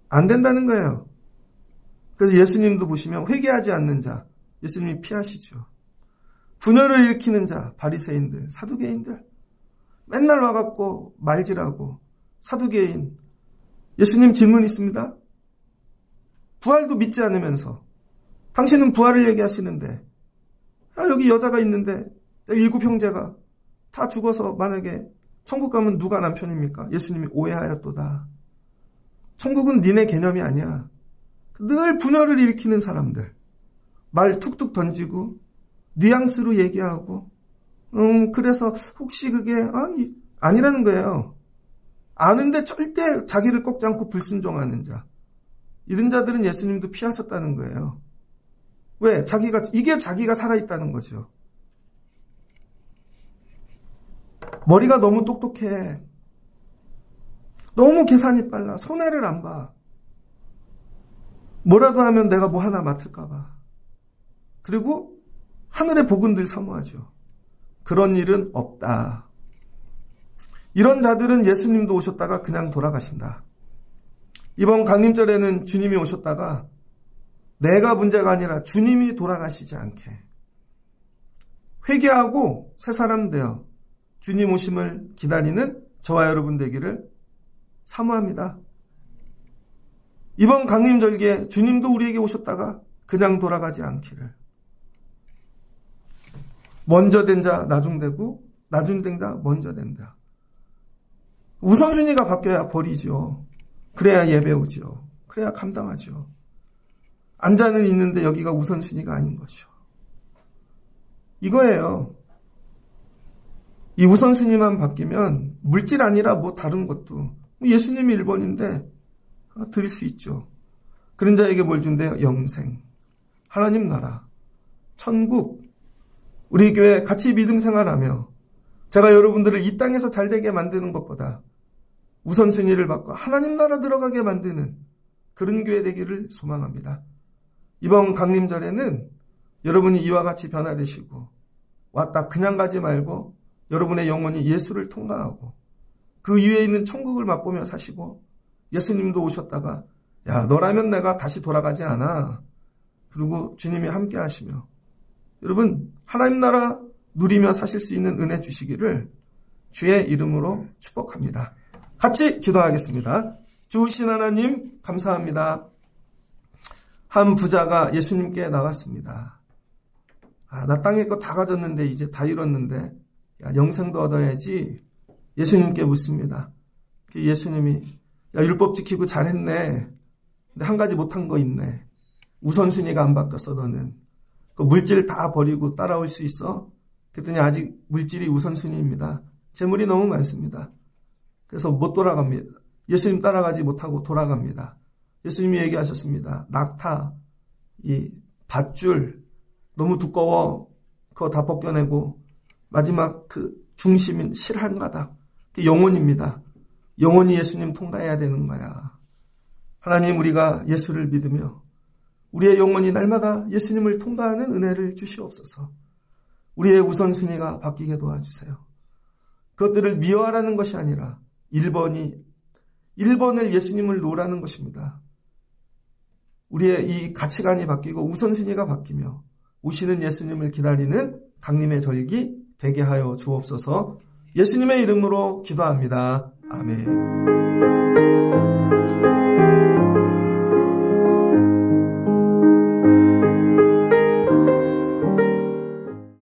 안 된다는 거예요. 그래서 예수님도 보시면 회개하지 않는 자, 예수님이 피하시죠. 분열을 일으키는 자, 바리새인들, 사두개인들. 맨날 와갖고 말질하고 사두개인. 예수님 질문 있습니다. 부활도 믿지 않으면서 당신은 부활을 얘기하시는데 여기 여자가 있는데 7 형제가 다 죽어서 만약에 천국 가면 누가 남편입니까? 예수님이 오해하였도다. 천국은 니네 개념이 아니야. 늘 분열을 일으키는 사람들. 말 툭툭 던지고 뉘앙스로 얘기하고 그래서 혹시 그게 아니라는 거예요. 아는데 절대 자기를 꺾지 않고 불순종하는 자. 이런 자들은 예수님도 피하셨다는 거예요. 왜? 이게 자기가 살아있다는 거죠. 머리가 너무 똑똑해. 너무 계산이 빨라. 손해를 안 봐. 뭐라도 하면 내가 뭐 하나 맡을까 봐. 그리고 하늘의 복은 늘 사모하죠. 그런 일은 없다. 이런 자들은 예수님도 오셨다가 그냥 돌아가신다. 이번 강림절에는 주님이 오셨다가 내가 문제가 아니라 주님이 돌아가시지 않게 회개하고 새 사람 되어 주님 오심을 기다리는 저와 여러분 되기를 사모합니다. 이번 강림절기에 주님도 우리에게 오셨다가 그냥 돌아가지 않기를. 먼저 된 자 나중되고 나중된 자 먼저 된다. 우선순위가 바뀌어야 버리죠. 그래야 예배 오죠. 그래야 감당하죠. 앉아는 있는데 여기가 우선순위가 아닌 거죠. 이거예요. 이 우선순위만 바뀌면 물질 아니라 뭐 다른 것도 예수님이 1번인데 드릴 수 있죠. 그런 자에게 뭘 준대요? 영생, 하나님 나라, 천국. 우리 교회 같이 믿음 생활하며 제가 여러분들을 이 땅에서 잘되게 만드는 것보다 우선순위를 바꿔 하나님 나라 들어가게 만드는 그런 교회 되기를 소망합니다. 이번 강림절에는 여러분이 이와 같이 변화되시고 왔다 그냥 가지 말고 여러분의 영혼이 예수를 통과하고 그 위에 있는 천국을 맛보며 사시고 예수님도 오셨다가 야 너라면 내가 다시 돌아가지 않아. 그리고 주님이 함께 하시며 여러분 하나님 나라 누리며 사실 수 있는 은혜 주시기를 주의 이름으로 축복합니다. 같이 기도하겠습니다. 주신 하나님 감사합니다. 한 부자가 예수님께 나왔습니다. 나 땅에 거 다 가졌는데 이제 다 잃었는데 영생도 얻어야지. 예수님께 묻습니다. 예수님이 율법 지키고 잘했네. 근데 한 가지 못한 거 있네. 우선순위가 안 바뀌었어 너는. 그 물질 다 버리고 따라올 수 있어? 그랬더니 아직 물질이 우선순위입니다. 재물이 너무 많습니다. 그래서 못 돌아갑니다. 예수님 따라가지 못하고 돌아갑니다. 예수님이 얘기하셨습니다. 낙타, 이 밧줄 너무 두꺼워. 그거 다 벗겨내고 마지막 그 중심인 실 한 가닥. 영혼입니다. 영혼이 예수님 통과해야 되는 거야. 하나님 우리가 예수를 믿으며 우리의 영혼이 날마다 예수님을 통과하는 은혜를 주시옵소서. 우리의 우선순위가 바뀌게 도와주세요. 그것들을 미워하라는 것이 아니라 1번을 예수님을 놓으라는 것입니다. 우리의 이 가치관이 바뀌고 우선순위가 바뀌며 오시는 예수님을 기다리는 강림의 절기 되게 하여 주옵소서. 예수님의 이름으로 기도합니다. 아멘.